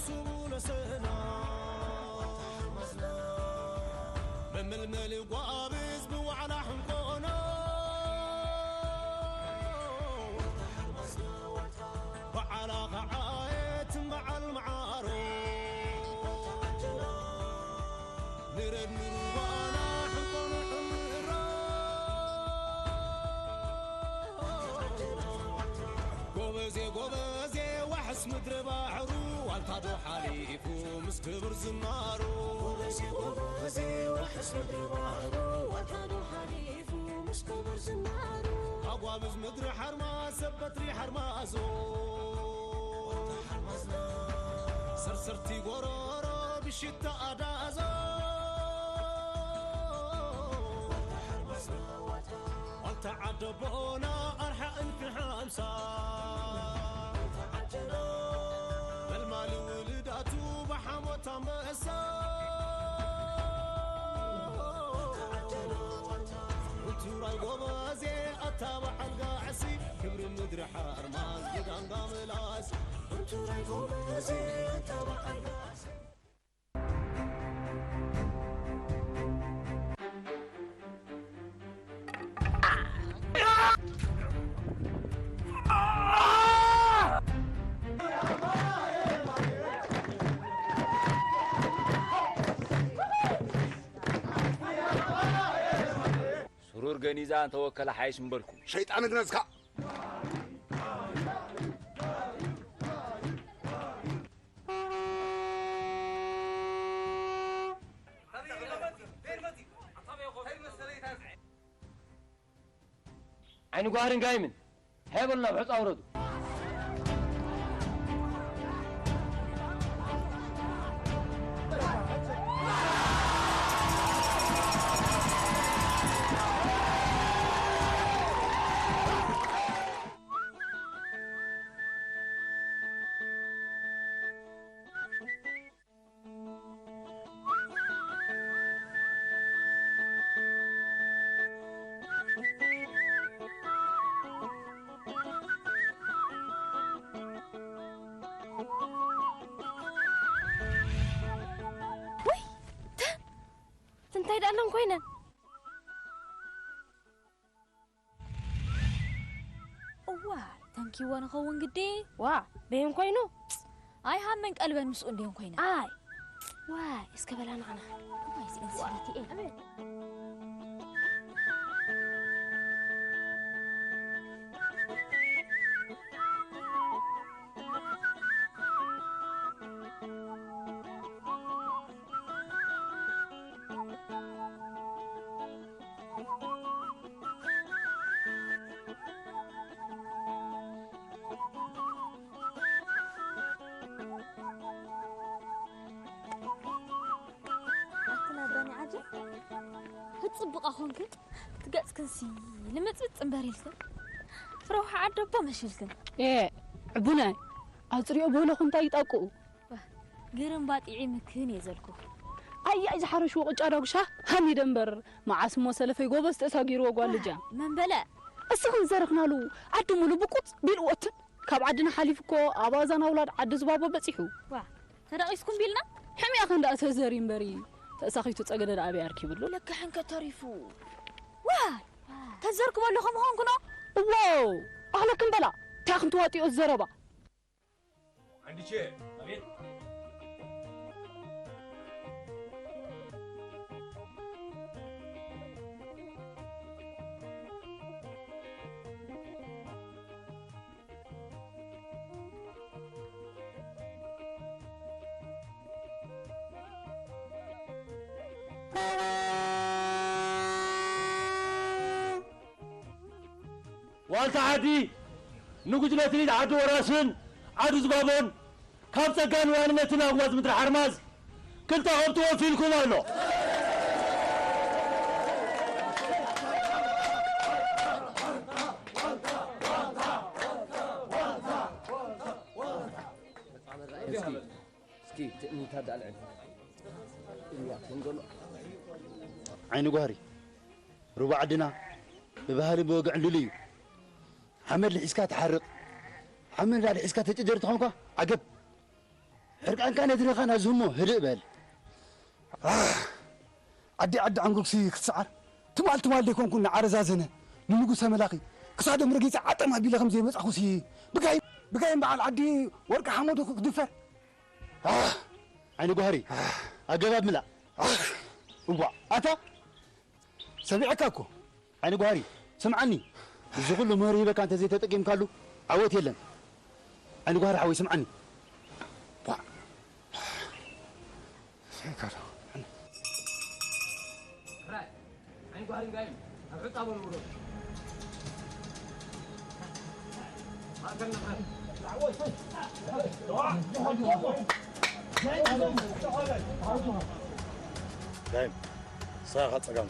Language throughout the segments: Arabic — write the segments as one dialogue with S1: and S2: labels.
S1: سبول سنا من الملي وابز بوعلى حنقونا وعلى قعايت مع المعارو نرد نروانا حنقونا حمرا قوبزي وحس مدر باحرو والتادو حليفو مسكبر زمارو قوبزي وحس مدر باحرو والتادو حليفو مسكبر زمارو أقوابز مدر حرماز سبت ريح حرمازو سرسرتي قرارو بشتا أدازو والتعدبونا أرحق انفحام بالمال ولداتو بحموتا مأسا وانتوراي قوبازي أتابع القاعسي كبر المدر حرماز قدام قاملاس وانتوراي قوبازي أتابع القاعسي
S2: سرور جنيزان توكل حيش مبركو
S3: شيطان جنزكا
S4: عينو قاهرين قايمن هيبلنا بحث أوردو
S5: تنتهي دقلهم كوينا
S6: واه تنكي وانا خوون قدي
S5: واه بيهم كوينو
S6: اي هامنك قلبا مسؤول ديهم كوينا
S5: اي واه اسكبلان عنها
S6: كويس انسانتي ايه هتصبق أخونك تقعد كنسي لما تبت امباريلكن فروح عدبا مشيلكن
S7: إيه عبونا أطريق بولا كنت يتأكو
S6: قرن باطعي مكين يزلكو
S7: أي زحرش وقج أراقشة هني دنبر مع اسمه سلفي قوبس تساقير وقوال لجا
S6: من بلا
S7: أسخن زرقنا له عدو ملو بقوط بالوقت كاب عدنا حليفكو أبازان أولاد عد زبابا بسيحو
S6: واه تراقيسكم بيلنا
S7: حمي أخن دا أتزارين بري تأساقيتو تساقد الأبي أركب له
S6: لك حنك تاريفو واه تزاركم اللي خم هون كنا
S7: واو أهلكم بلا تاخن تواتي الزربا
S2: عندي شيء أبيت والت عادي نقول له تريد عدو راسن عدو زبابون كم كان وانا نتنا أغواز مدر حرماز كنت أغبطوا فيلكم والله
S4: اسكي تأني تهدأ العين
S3: عينو قهري ربع عدنا ببهاري بوقع لليو حمد الحسكات حرق حمد الحسكات تجر تخونك عقب حرقان كان يدرخنا زمو هدئ بل
S8: عدي عنقوكسي كتسعر تمال ديكون كنا عرزازنا نمغوسا ملاقي كسادو مرغيص عطما بيلا خمزي مصخوسي بقاي بعد عدي ورق حمودو كدفر
S3: عيني قهري اجاب ملا وبا اتا
S8: سمعكاكو
S3: عيني قهري سمعني زي كله مهري بك انت زي تطقيم كالو عوت يلن عيني قهري حوي سمعني
S8: سيكارو
S4: عين قهرين قايم الحط ابو المرور
S3: دايم صاغ صقام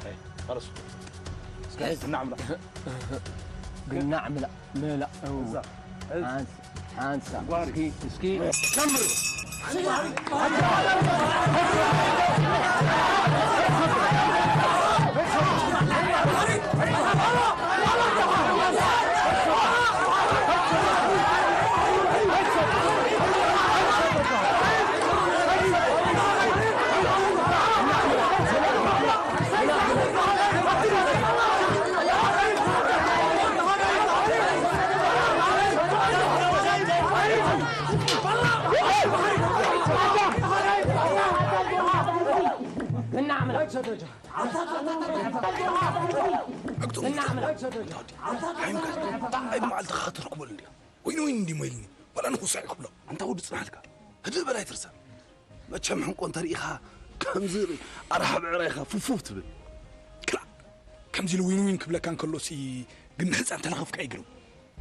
S3: هاي خلص اسكت نعمل
S4: قلنا اعمل ملا حانسا مسكين كمل
S8: اي معلت خاطر قبل ندي وين دي ميلني ولا نخصعي قبله انت ود صنعتك هدل بلاي ترسل ما تشمحن قون طريقها كمزير ارحب عريخه فوف تبل كلا كمزي وين كبلا كان كله سي قن حصان تلخف كايغلو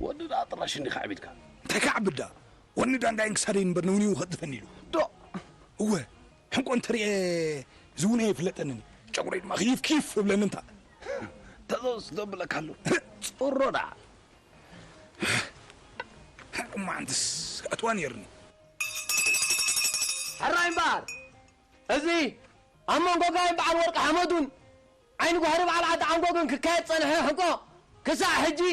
S8: ود اطرش اني خعبيتك انت كعبدا وندا انداين كسرين برنوني وخدفني له دو هو حنقون تري زوني فلطنني ጨጉሬ ድማ ኪፍ ብለን እንታ ተዘውስ ደብለካሉ ጽሮዳ ማንትስ አትዋን ይርኒ
S4: حراين بار ازي اما غوغاي بعد ورق حمدون عين غهر بعد عاد عنغوغن ككايت صنح حقو كسا حجي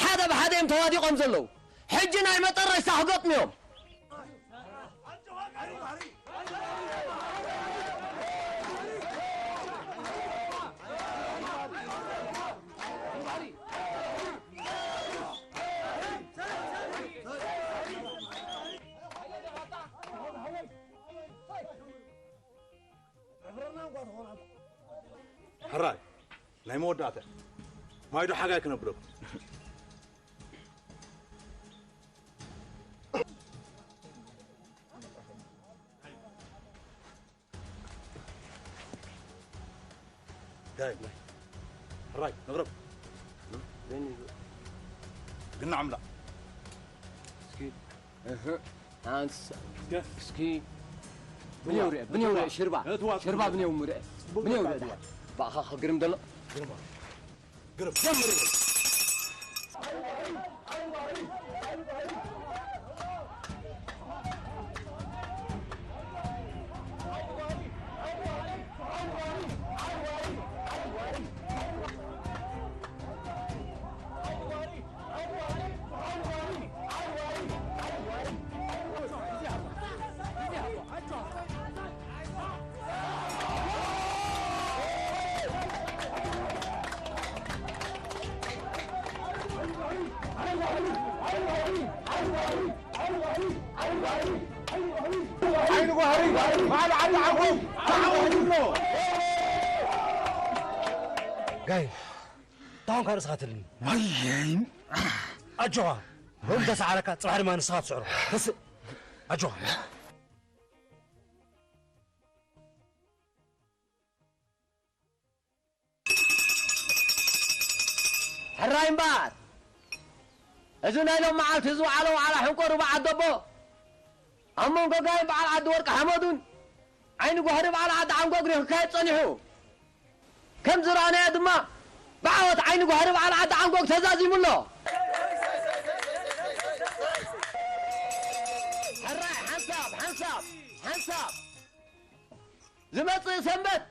S4: حدا بحديم تواديقهم زلو حجي ناي مطرش حقطنيهم
S8: حراي لا موداته ما يدو حاجه كنبرو دايم حراي نغرب قلنا عمله
S4: سكي هانس سكي بنيوري شربا بنيوري بقى قرم دلو
S8: قرب عين غهري ما على عقوب تعاونوا جاي طاون كان سخاتلني وين اجوا هم بس على صباح ما نسخات سعره بس اجوا
S4: حراين بار ازنا لهم معلت زو على حنقر بعد دبو أما غاي بعد عد ورق حمدون عين غهر بعد عد عن غغري كاي صنيحو كم زرانا يدما بعوت عين غهر بعد عد عن غغ تزازيملو حراي حنساب زمت سنبت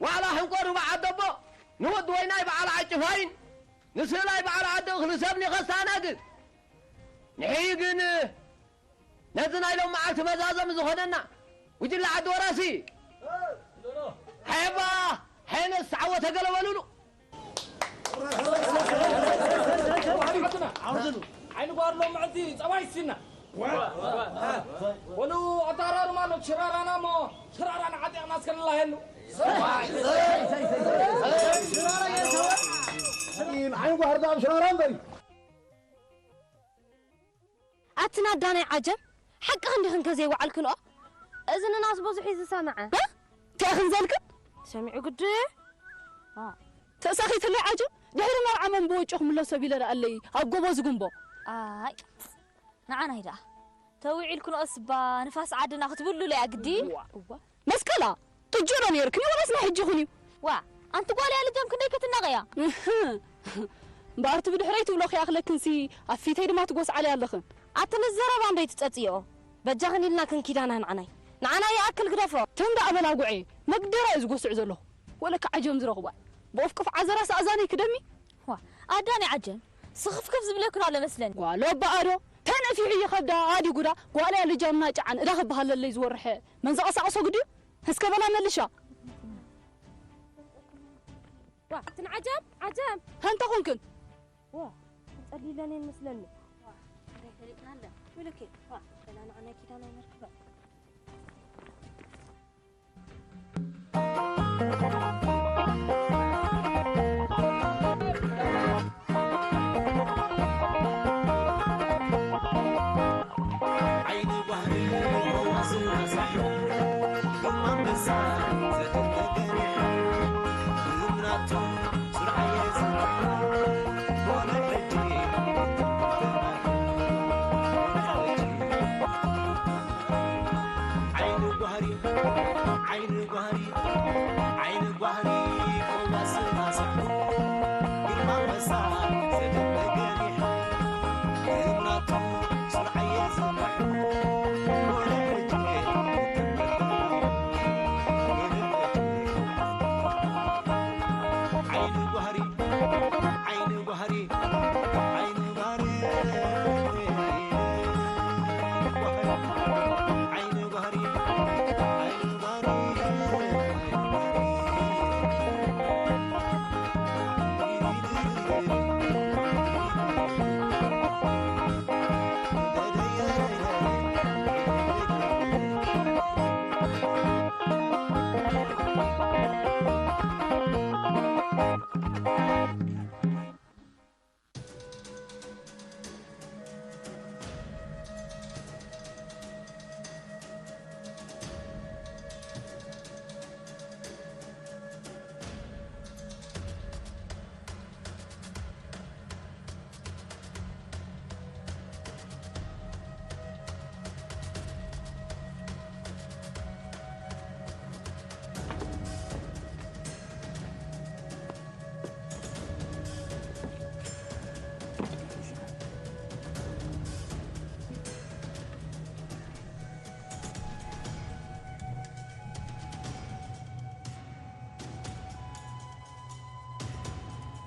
S4: وعلى حنقر بعد دبو نود ويناي بعد عجفاين نسلاي بعد عد خلصبني خسانا قد نحيقن نزنا لهم معلت مزازم زخدنا وجل عد وراسي حيبا حين السعوة تقلوا ولولو
S9: عين قار لهم معدي صباح السنة ولو أتارا ما لو شرارنا ما شرارنا عادي الناس كن الله هلو
S10: عين قار دام شراران بري
S5: أتنا داني عجب حق عندهم كذي وعلى كله إذن الناس بوزحي سامعة
S7: ها كأخن ذلك
S5: سامعوا قد
S7: تأسخي تلي عجب دحر ما عمن بوجههم الله سبيل رألي أبغى جنبه
S6: نعنا هيدا توعي لكم أصبا نفاس عدنا ختبلوا لي أقدي
S7: مسكلا تجرني يركني ولا اسمع حجوني
S6: أنت قولي على جنب كنا كتناغيا
S7: بارت بدحريت ولا خي أخلك نسي أفيتي ما تقوس علي اللخن
S5: أتنزر باندي تتأتيو بجاهني لنا كن كيدانا نعنا يأكل غرفة
S7: تندا أبلا قعي ما قدر يزقوس عزله ولا كعجم زرقوا بوفكف عزرا سأزاني كدمي
S6: أداني عجم سخف كيف زبلكن على مثلا
S7: ولا بقرو تانا في عي خدا عادي قدا ولا اللي جامنا جعان رغب بهال اللي يزورح من زقص عصو قدي هسكا بلا ملشا
S5: تنعجب عجب
S7: هانتا خونكن
S5: تصلي لنا المسلني ولا كيف أنا كيدانا مركبة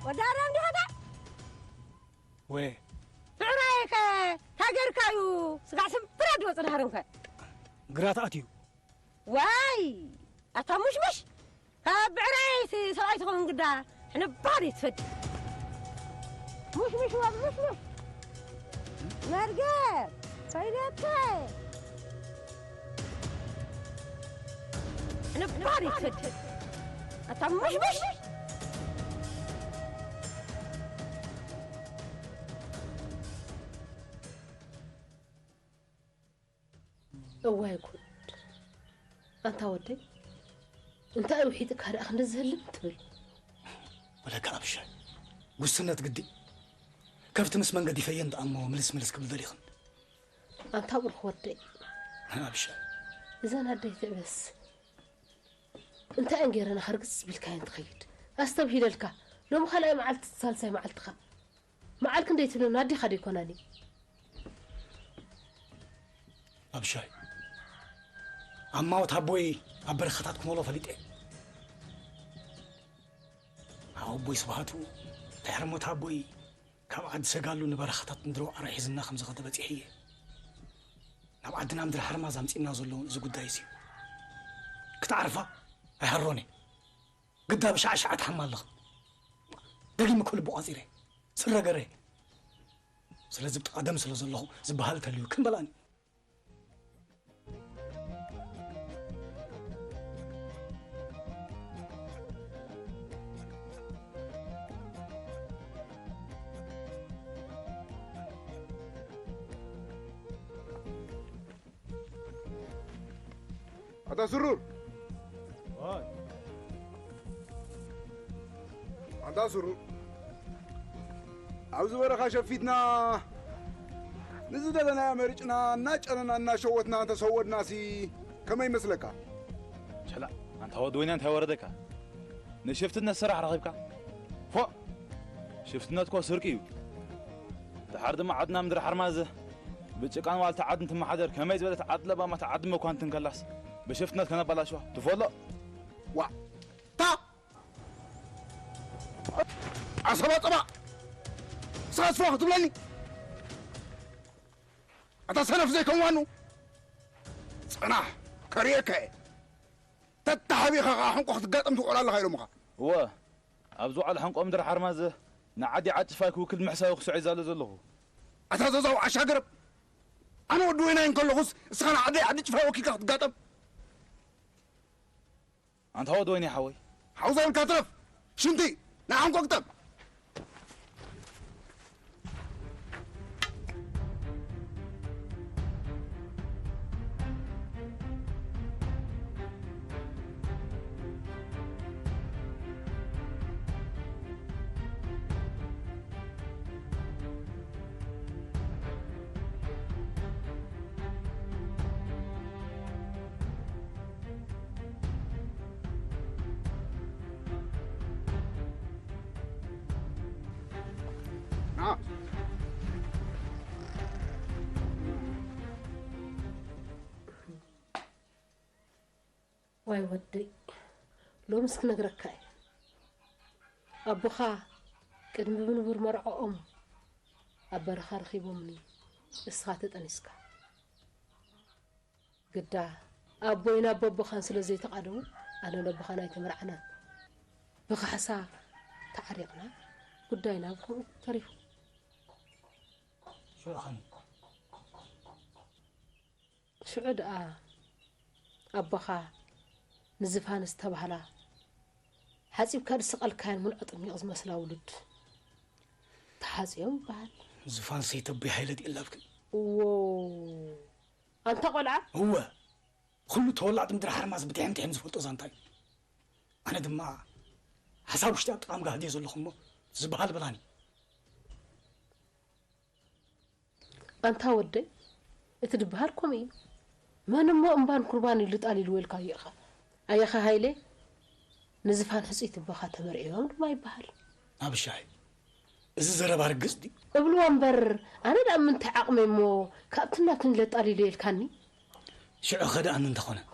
S11: ودارم دي هذا
S8: وي
S11: بعرايك تاجركايو سقع سبرد وصنهرنك
S10: قرات أتيو
S11: واي أتا مش بعرايتي سقايتهم قدا احنا باري تفد مش مرقب فايدتي احنا باري تفد أتا مش
S12: أوه يكون أنت ودي أنت أوحيدك هذا أخذ الزهلم تبي
S10: ولا كلام شيء قصنا تقدي كفت مس من قد يفين أمه ملس قبل ذلك
S12: أنت أبرخ ودي
S10: أنا بشيء
S12: إذا أنا هديت بس أنت أنجر أنا خرجت بالكائن تخيد أستبهي لك لو مخلأ معلت الثالثة معلت خا معلك نديت له نادي خدي كوناني
S10: أبشاي أما وتحبوي أبر خطاتكم والله فليتين أبوي صبحاتو تحرمو تحبوي كم عد سقالو نبر خطات ندرو عرا حزنا 5 خطبة إحية ناب عدنا مدر حرماز أمسينا زلون إذا قد يسيو كتعرفها هروني قدها بشعشعة حمال لخ دقي ما كل بوازيري سر قري سلازبت قدم سلاز الله زبهالت اليو كم بلاني
S13: هذا سرور هذا سرور عاوز ورقة شفيتنا نزل لنا يا مريجنا ناجرنا ناشوتنا تسود ناسي كما يمسلك
S14: شلا أنت هو دوين أنت وردك نشفتنا السرعة رغبك فوق شفتنا تكو سرقيو تحرد ما عدنا مدر حرمازه بتشكان والت عد انت ما حدر كما يزبل تعد لبا ما تعد ما كنت نكلاس بشفتنا كنا بلاشوا تفضل
S13: وا تا عصبة طبع ساس فوق تبلني أتصرف زي كوانو صناح كريكة تتحبي خا حنق وقت قاتم تقول الله خير مخا
S14: هو أبزو على حنق مدر حرمازه نعدي عطفاك وكل محسا وخسو عزال زلهو
S13: أتزازو عشاقرب أنا ودوينا إن كل غص سخان عدي تفاهم وكي قات قاتم
S14: أنت هو دوين يا حوي
S13: حوزة الكاترف شنتي نعم قطب
S12: واي ودي لو مسك نقركاي أبوخا قدم بنبر مرعو أبرخا رخيبومني إسخاتت أنسكا قدا أبوينا أبوخان سلزي تقادو أنا لبخان أي تمرعنا بخا حسا تعريقنا قداينا بخو تعرفوا
S10: شو أخاني
S12: شو عد أبوخا نزفان استبهلا حاسب كاد سقل كان منعط ميغز مسلا ولد تحاسيهم بعد
S10: زفان سيتبي حيلتي إلا بك
S12: واو أنت قلعة
S10: هو كله تولعت مدر حرماز بدي عم تحمز فوتو زانتاي أنا دما حساب وشتاق تقام قاعد يزول لخمو زبهال بلاني
S12: أنت ودي اتدبهاركم إيه ما نمو أمبان قرباني اللي تقالي الويلكا يخا أيخا هايلي نزفان حسيت بخا تمرئيهم ما يبهال
S10: أبشاي إذا زربار قصدي
S12: قبل وانبر أنا دا من تعاقمي مو كابتنا كن لطالي ليل كاني
S10: شعو خدا أن انتخونا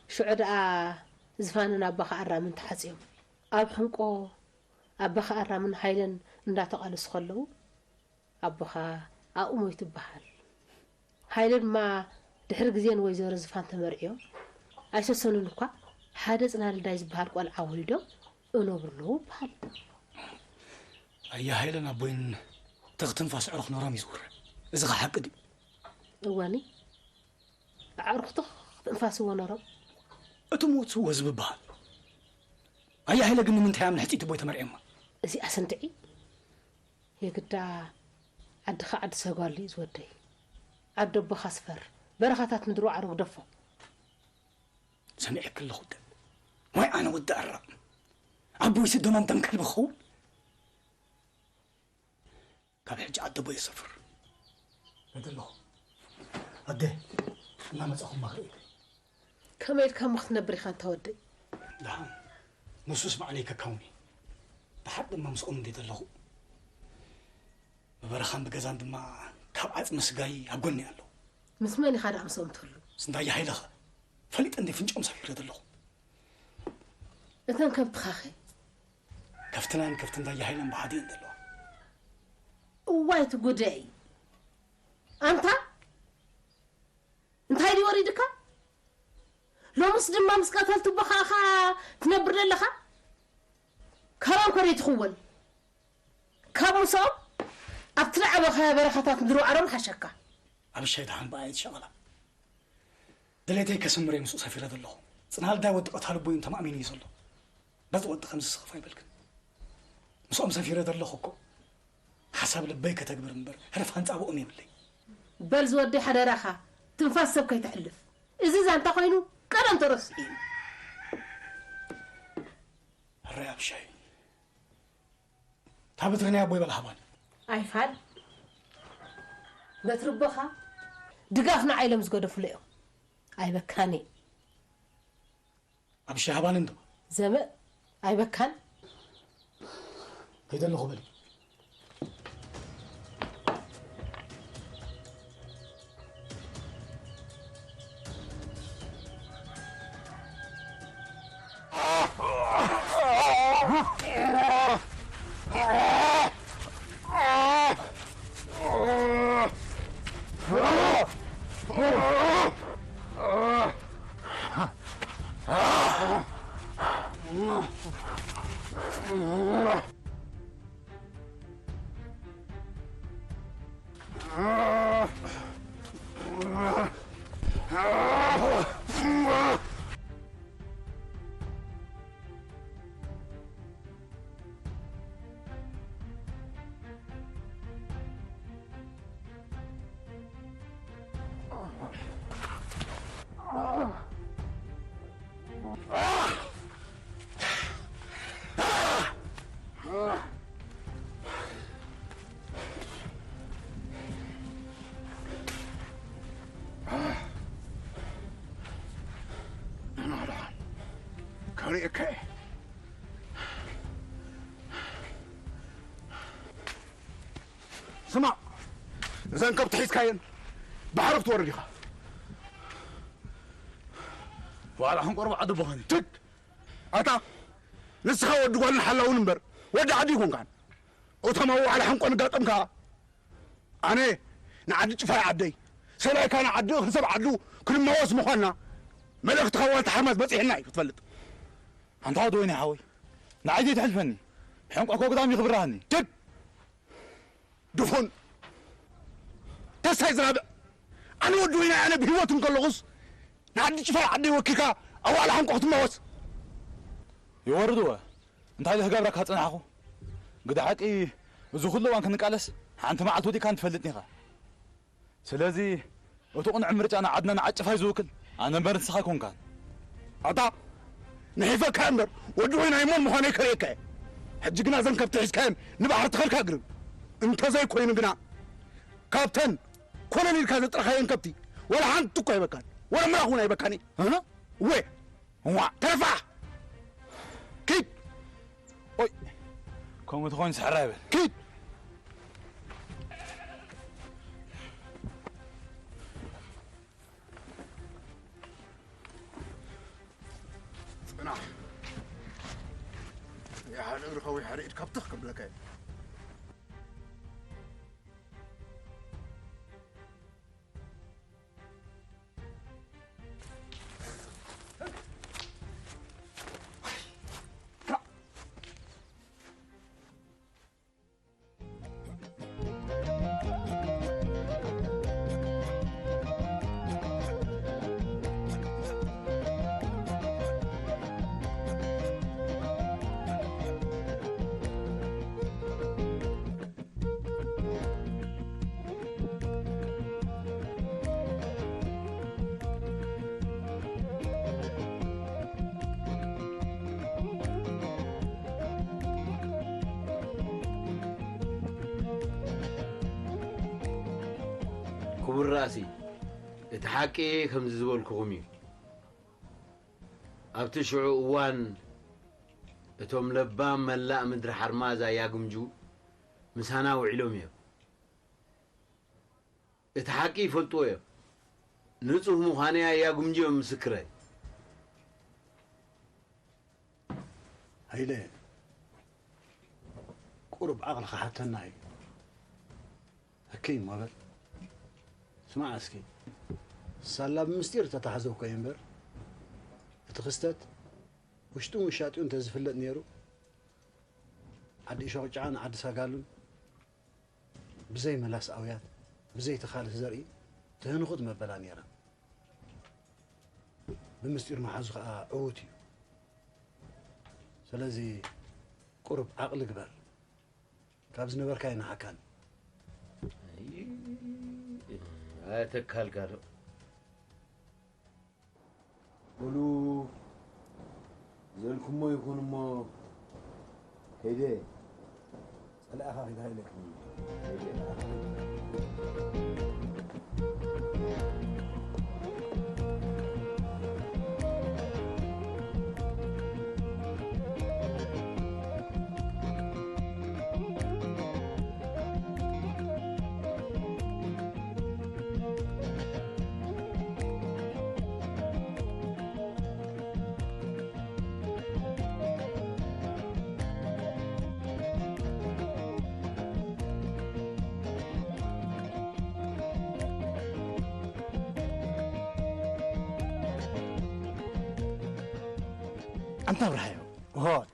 S12: شعو دا زفاننا بخا أرى من تحسيهم أب حنقو أبخا أرى من حيلن ندا تقالس خلو أبخا أقومو يتبهال حيلن ما دحر قزين ويزور زفان تمرئيهم أيسو سنونكوا حادث نال دايز بحال قوال عولدو أنو برلو بحال
S10: أيها هيلنا بوين تغتنفاس عرق نورام يزور إذا حق دي
S12: واني عرق تغتنفاس ونورام
S10: أتموت هو زب بحال أيها هيلا قلنا من تهام نحتي تبوي تمر إما
S12: إذي أسنتعي هي قدا عد خعد ساقوال لي زودي عد بخا سفر برخاتات مدرو عرق دفو
S10: سمعي كل خد واي أنا ود أرى أبوي يسدو من دم كلب خو كان حج عد أبوي سفر هذا الله هده ما مسأخو مغرب
S12: كما يلكا مخت نبري خان تودي
S10: لا نصوص ما عليك كوني لحد ما مسؤول دي الله ببرخان بجزان دما كابعت مسجاي أقولني الله
S12: مسماني خارج مسؤول تقوله
S10: سنداي هيلها فليت عندي فنج مسافر هذا الله
S12: إذن كبت خاخي
S10: كفتنا داي هيلن بعدين الله
S12: وايت قدعي أنت وردك لو مسلم ما مسكتلت بخاخا تنبر لها كلام كريت خول كم صوب أطلع بخا بركاتك درو عرم حشكا
S10: أبشيت عن بايد شغلة دليتي كسمري مسوس في هذا الله صنهال داود قتال بوين تمامين يزلو بس ود 5 صفاي بالك مسوم سفير هذا الله خكو حسب لبيك تكبر منبر هرف هنت أبو أمي بلي
S12: بل زودي حدا راخا تنفاس سبك يتحلف إذا أنت قاينو كلام ترسي
S10: الرياب شيء تابترني أبوي بالهبان
S12: أي فعل بتربخها دقافنا عيلة مسجودة فليو أي بكاني
S10: أبشي هبان انتو
S12: زمن أي بكان
S10: هيدا اللي خبري
S13: كريكه سمع إذا انكب تحيس كاين بحرف تورديها وعلى هم قرب عدو بهاني تد أتا لسه ودو قال حلاو نمبر ودي عديكم كان وتمو على هم قن قطم كا أنا نعدي شفاي عدي سلاي كان عدو حسب عدو كل ما واسمه خلنا ملك تخوّلت حرمات بس إحنا تفلت
S14: أنت هاد وين يا حوي نعدي تحلفني حين أكو قدامي يخبرهني
S13: تد دفن تسعي زرابة أنا ودوينا أنا بهوتهم كاللغز نعدي شفاي عدي وكيكا أو على هم قوت موس
S14: يوردوا أنت هاي هجابرك هتصنعه قد حكي وزخل له وان كان قالس أنت ما عطودي كان تفلتني خا سلازي وتقن عمرت أنا عدنا نعجف هاي زوكل أنا مرت سخاكون كان
S13: أتا نحيفا كامر ودوينا يمون مخاني كريكا حجقنا زن كابتن كان نبحر تخل كاقرب انت زي كوين قنا كابتن كولونيل كان ترخين كابتي ولا عن تقوى يبكان ولا مراخونا يبكاني ها وي هو ترفع كيد
S14: اوي كون تخون سحرابه
S13: كيد صنع يا حال خوي حريق كابتخ قبلك
S15: كبر راسي اتحكي كم زول كومي ابتشعو وان اتوم لبام ملا مدر حرمازا يا قمجو مسانا وعلومي اتحكي فلطوي نصف مخانيا يا قمجو مسكري
S13: هيلي قرب عقل حتى الناي حكيم ما بل اسمع اسكي
S3: سلام مستير تتحزو كيمبر تخستت وشتو شاتيون تزفلت نيرو عدي شوقعان عدي ساقالون بزي ملاس أويات بزي تخالف زرعي تهنخد مبلا نيرا بمستير محازو عوتي سلازي قرب عقل قبل كابز نبر كاين حكان
S15: هاتك هالقالو
S16: قولوا زلكم ما يكون ما هيدي
S13: الأخ هيدا لك
S8: أنت برهايو هو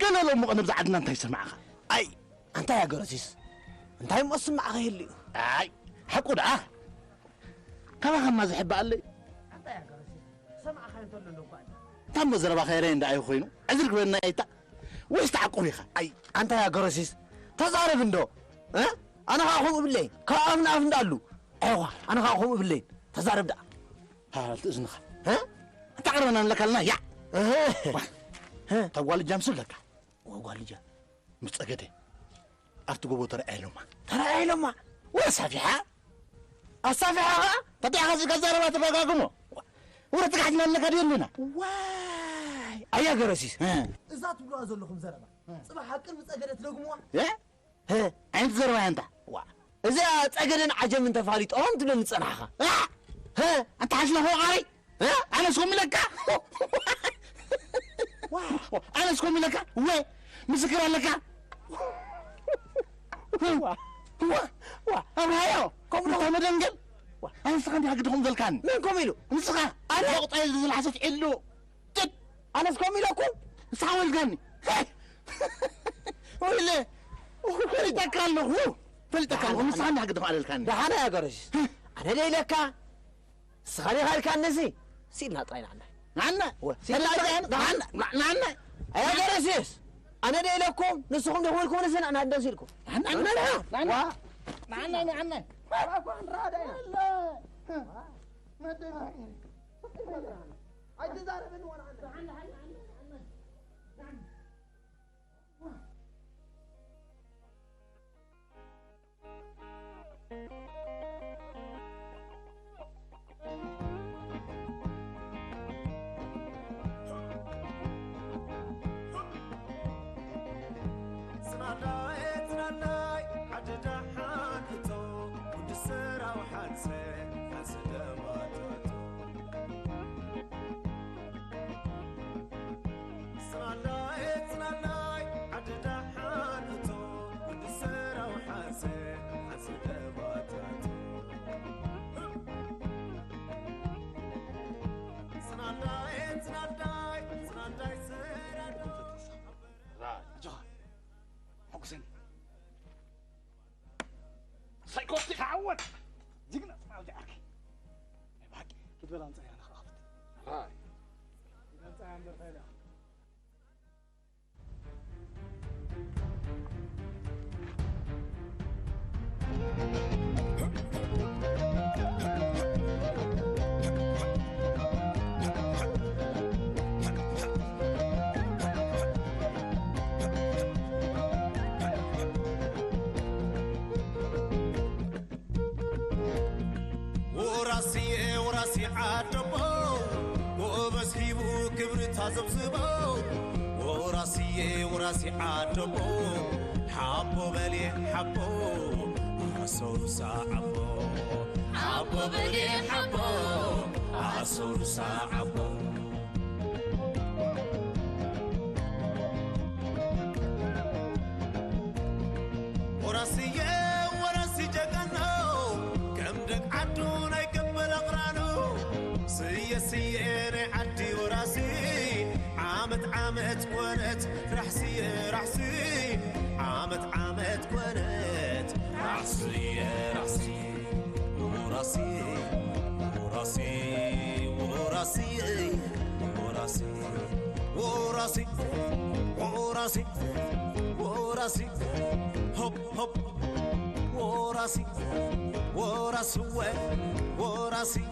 S8: قال له مو نبز عدنا أنت يسمعها
S17: أي أنت يا جرسيس أنت هاي مقسم معها اللي
S8: أي حقود كما هم ما زحب قال لي
S17: أنت يا جرسيس سمع خير تقول له قال
S8: تم زربا خيرين دعي خوينو أزرق بيننا إيتا ويش تعقوني خا
S17: أي أنت يا جرسيس تزارب إندو ها أنا هاخذ بالليل كأمنا أفندالو أيوة أنا هاخذ بالليل تزارب ده
S8: هل تزنخ ها أنت عرفنا لك لنا يا ها طوال الجامس لك وقال جا مستقدي أرتقو ترى أهلما وصفيحة الصفيحة تطيح هذه كزارة ما تبغى قومه ورتك حجنا لك هدينا
S17: واي أيا جرسيس
S16: إذا تقولوا أزلكم زربا صباح حكر مستقدت لقموا
S17: ها
S8: أنت زربا أنت
S17: إذا تأجرن عجم أنت فاريت أنت لين تصنعها
S8: ها أنت حجنا هو عاري أنا سوم لك أنا سكون لك وين مسكر لك أبراهيم كم نقول مدنجل أنا سكون حق دخول ذلكان
S17: من كميلو
S8: مسكر أنا وقت أيضا الحسد إلو جد
S17: أنا سكون ميلوكم
S8: ساول جاني ويلي فلتكلم هو فلتكلم مسكر حق دخول ذلكان
S17: ده أنا يا جرش أنا ليه لك سخري هاي كان نسي سيدنا طاين عنه
S8: عنا عنا
S17: يا جرسيس أنا ليه لكم نسخهم دخولكم نسين أنا أدنسيلكم
S8: عنا
S13: سايكوتي تعود جينا نرجعك باقي تقول انت انا خافت هاي انت عندك فايده
S1: وراسي عدبو وبس هيبو كبرت زبزبو وراسي عدبو حبو بلي حبو عصور ساعبو حبو بلي حبو عصور ساعبو وراسي جغنو كم دق عدون يقبل اقرانو سيني عدي وراسي عامت كونت رحسي عامت كونت رحسي وراسي هوب وراسي